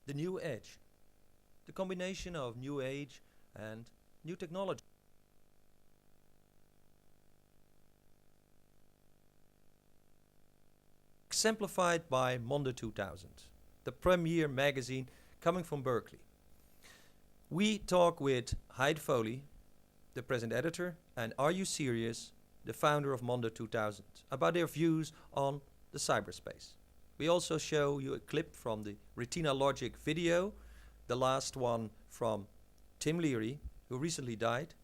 The new edge. The combination of new age and new technology. Exemplified by Mondo 2000, the premier magazine coming from Berkeley. We talk with Hyde Foley, the present editor, and Are You Sirius, the founder of Mondo 2000, about their views on the cyberspace. We also show you a clip from the Retina Logic video, the last one from Tim Leary, who recently died.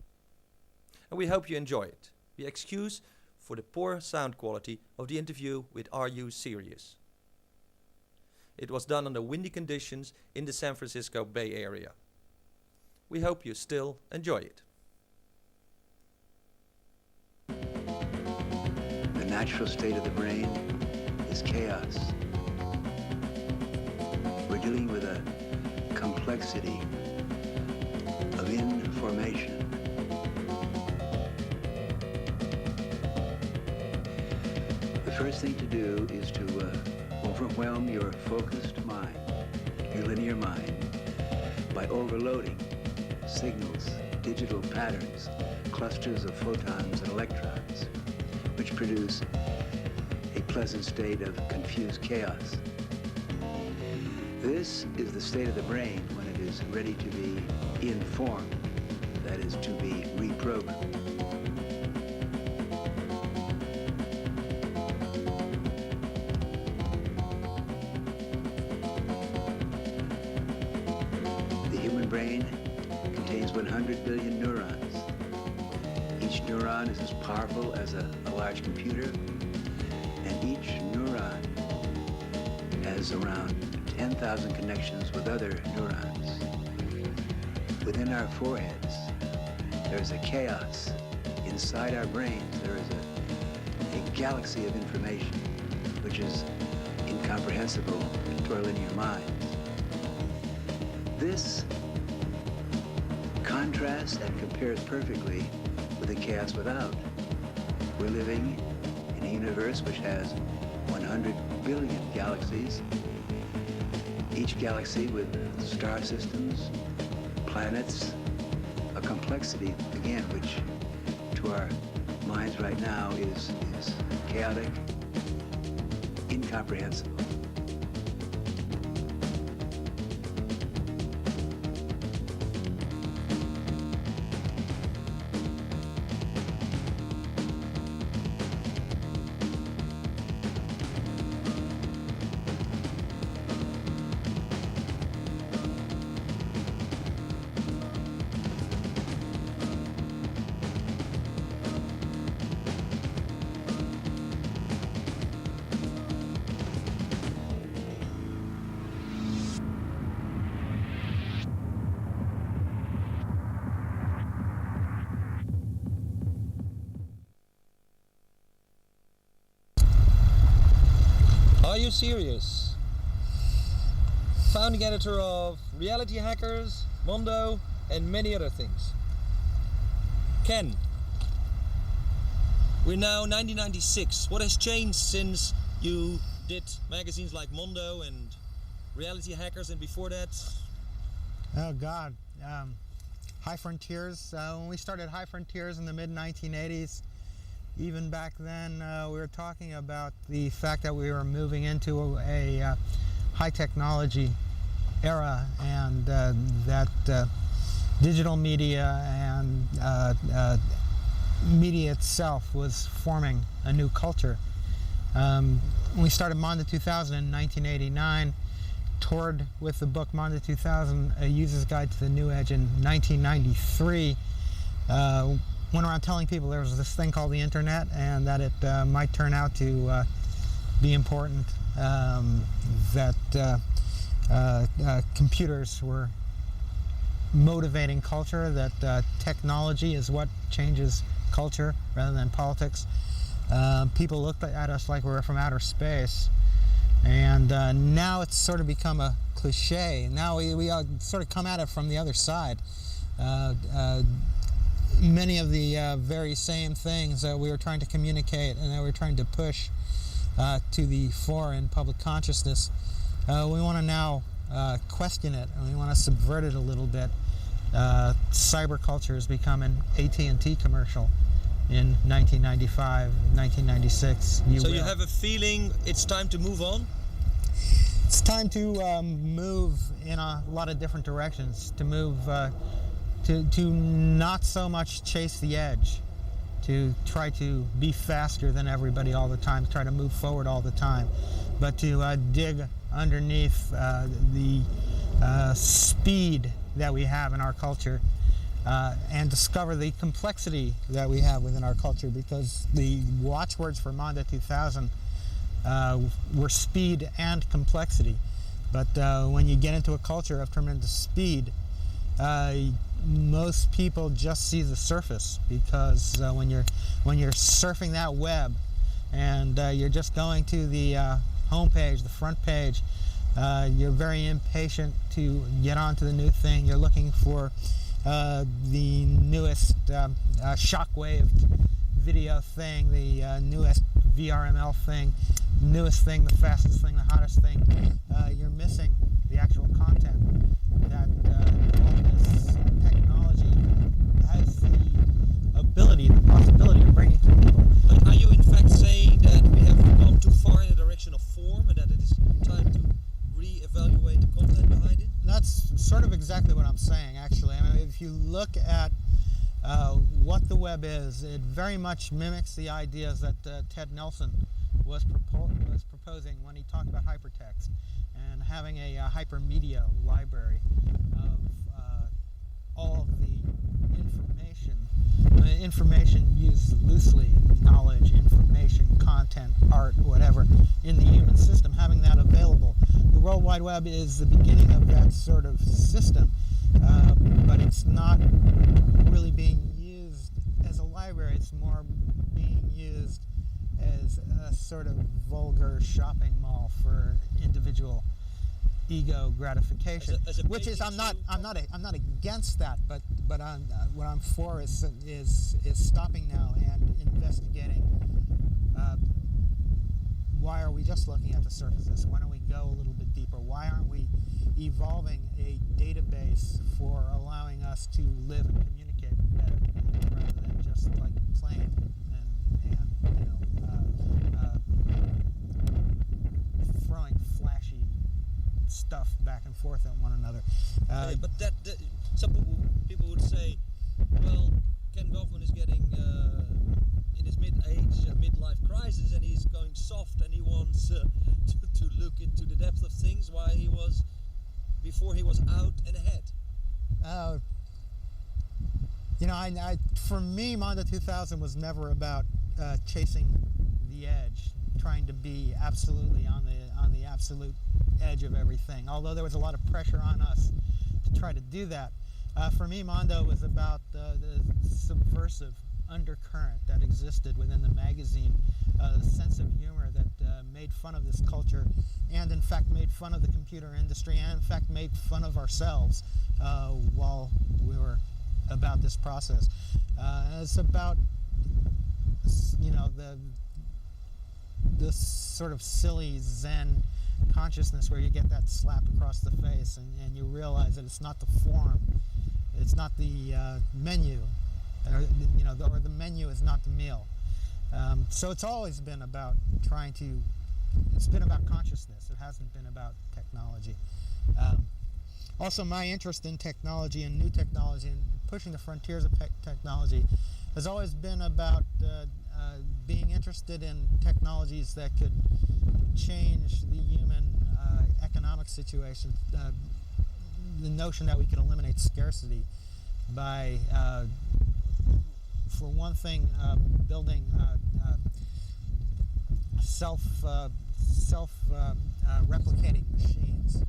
And we hope you enjoy it. We excuse for the poor sound quality of the interview with Are You Sirius. It was done under windy conditions in the San Francisco Bay Area. We hope you still enjoy it. The natural state of the brain is chaos. We're dealing with a complexity of information. The first thing to do is to overwhelm your focused mind, your linear mind, by overloading signals, digital patterns, clusters of photons and electrons, which produce a pleasant state of confused chaos. This is the state of the brain when it is ready to be informed, that is, to be reprogrammed. The human brain contains 100 billion neurons. Each neuron is as powerful as a large computer, and each neuron has around 10,000 connections with other neurons. Within our foreheads, there's a chaos. Inside our brains, there is a galaxy of information which is incomprehensible to our linear minds. This contrasts and compares perfectly with the chaos without. We're living in a universe which has 100 billion galaxies, each galaxy with star systems, planets, a complexity, again, which to our minds right now is chaotic, incomprehensible. Are You Sirius? Founding editor of Reality Hackers, Mondo, and many other things. Ken, we're now 1996. What has changed since you did magazines like Mondo and Reality Hackers, and before that? Oh God, High Frontiers. When we started High Frontiers in the mid-1980s, even back then we were talking about the fact that we were moving into a high technology era, and that digital media and media itself was forming a new culture. We started Mondo 2000 in 1989, toured with the book Mondo 2000, A User's Guide to the New Edge in 1993. Went around telling people there was this thing called the internet and that it might turn out to be important, that computers were motivating culture, that technology is what changes culture rather than politics. People looked at us like we were from outer space, and now it's sort of become a cliche. Now we sort of come at it from the other side. Many of the very same things that we were trying to communicate and that we were trying to push to the fore in public consciousness, we want to now question it and we want to subvert it a little bit, cyber culture has become an AT&T commercial in 1995, 1996. So you have a feeling it's time to move on? It's time to move in a lot of different directions, to move to not so much chase the edge, to try to be faster than everybody all the time, to try to move forward all the time, but to dig underneath the speed that we have in our culture and discover the complexity that we have within our culture, because the watchwords for Mondo 2000 were speed and complexity. But when you get into a culture of tremendous speed, most people just see the surface, because when you're surfing that web and you're just going to the home page, the front page, you're very impatient to get onto the new thing. You're looking for the newest shockwave video thing, the newest VRML thing, newest thing, the fastest thing, the hottest thing. You're missing the actual content that all this technology has the ability, the possibility of bringing to people. Are you in fact saying that we have gone too far in the direction of form and that it is time to re-evaluate the content behind it? That's sort of exactly what I'm saying, actually. I mean, if you look at what the web is, it very much mimics the ideas that Ted Nelson was proposing when he talked about hypertext and having a hypermedia library of all of the information used loosely, knowledge, information, content, art, whatever, in the human system, having that available. The World Wide Web is the beginning of that sort of system, but it's not really being used as a library. It's more being used as a sort of vulgar shopping mall for individual ego gratification, which is I'm not against that, but what I'm for is stopping now and investigating. Why are we just looking at the surfaces? Why don't we go a little bit deeper? Why aren't we evolving a database for allowing us to live and communicate better, rather than just like playing and throwing flashy stuff back and forth at one another? But some people would say, well, Ken Goffman is getting in his midlife crisis, and he's going soft, and he wants to look into the depth of things before he was out and ahead. For me, Mondo 2000 was never about chasing the edge, trying to be absolutely on the absolute edge of everything. Although there was a lot of pressure on us to try to do that. For me, Mondo was about the subversive undercurrent that existed within the magazine, the sense of humor that made fun of this culture, and in fact made fun of the computer industry, and in fact made fun of ourselves while we were about this process. It's about, the sort of silly Zen consciousness where you get that slap across the face and you realize that it's not the form, it's not the menu, or the menu is not the meal. So it's always been about it's been about consciousness. It hasn't been about technology. Also, my interest in technology and new technology and pushing the frontiers of technology has always been about being interested in technologies that could change the human economic situation. The notion that we could eliminate scarcity by, for one thing, building self-replicating machines.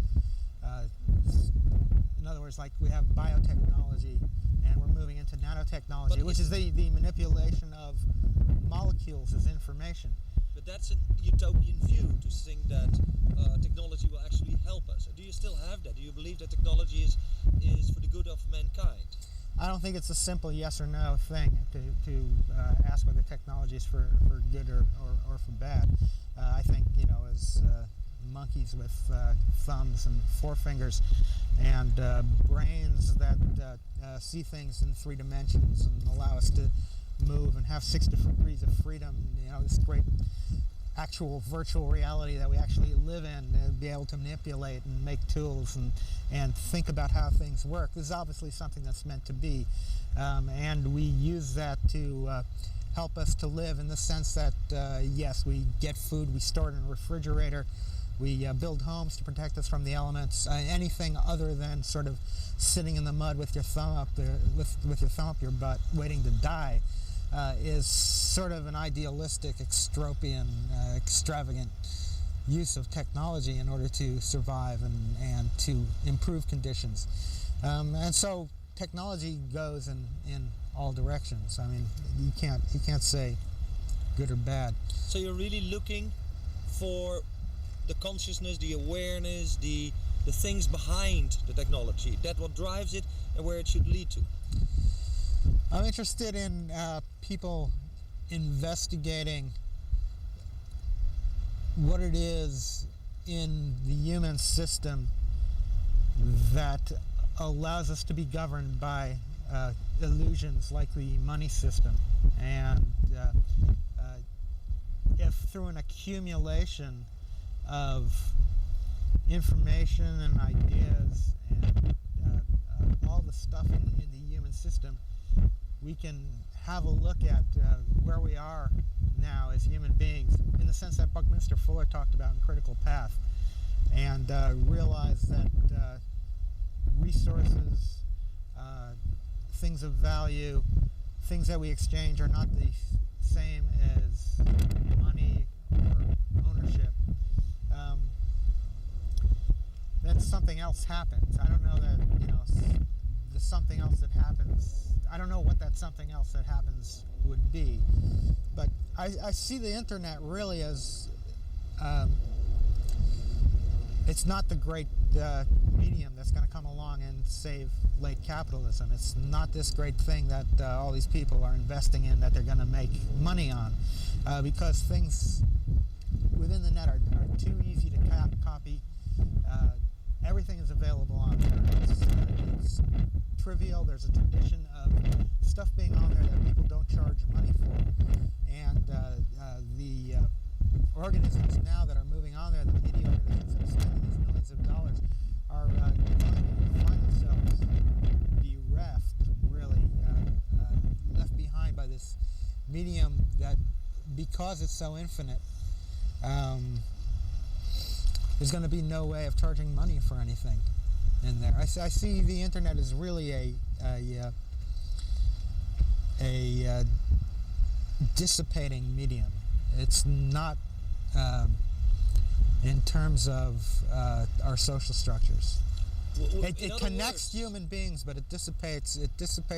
In other words, like we have biotechnology, and we're moving into nanotechnology, which is the manipulation of molecules as information. But that's a utopian view, to think that technology will actually help us. Do you still have that? Do you believe that technology is for the good of mankind? I don't think it's a simple yes or no thing to ask whether technology is for good or for bad. I think, as monkeys with thumbs and forefingers, and brains that see things in 3 dimensions and allow us to move and have 6 degrees of freedom. You know, this great actual virtual reality that we actually live in, and be able to manipulate and make tools and think about how things work. This is obviously something that's meant to be, and we use that to help us to live, in the sense that yes, we get food, we store it in a refrigerator, we build homes to protect us from the elements. Anything other than sort of sitting in the mud with your thumb up with your thumb up your butt waiting to die is sort of an idealistic, extropian, extravagant use of technology in order to survive and to improve conditions. And so technology goes in all directions. I mean, you can't say good or bad. So you're really looking for the consciousness, the awareness, the things behind the technology, that what drives it and where it should lead to. I'm interested in people investigating what it is in the human system that allows us to be governed by illusions like the money system, and if through an accumulation of information and ideas and all the stuff in the human system, we can have a look at where we are now as human beings, in the sense that Buckminster Fuller talked about in Critical Path, and realize that resources, things of value, things that we exchange are not the same as money or ownership. Then something else happens. I don't know that, the something else that happens, I don't know what that something else that happens would be, but I see the internet really as it's not the great medium that's going to come along and save late capitalism. It's not this great thing that all these people are investing in that they're going to make money on, because things within the net are too easy to copy. Everything is available on there. It's trivial. There's a tradition of stuff being on there that people don't charge money for, and the organisms now that are moving on there, the media organisms that are spending these millions of dollars, are going to find themselves bereft, really, left behind by this medium that, because it's so infinite, there's going to be no way of charging money for anything in there. I see the internet as really a dissipating medium. It's not in terms of our social structures. It connects human beings, but it dissipates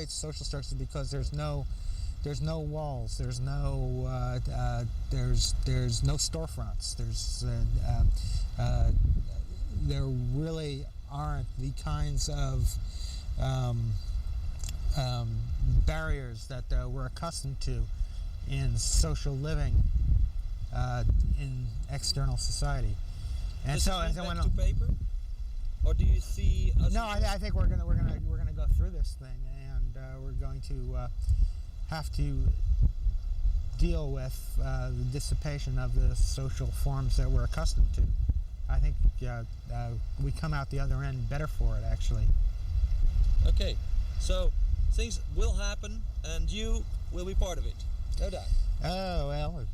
social structures, because there's no walls, there's no storefronts, there really aren't the kinds of barriers that we're accustomed to in social living in external society. And does so, it and lead so back to paper, or do you see? No, I think we're gonna go through this thing, and we're going to have to deal with the dissipation of the social forms that we're accustomed to. I think we come out the other end better for it, actually. Okay, so things will happen, and you will be part of it, no doubt. Oh, well,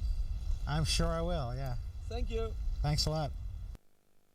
I'm sure I will, yeah. Thank you. Thanks a lot.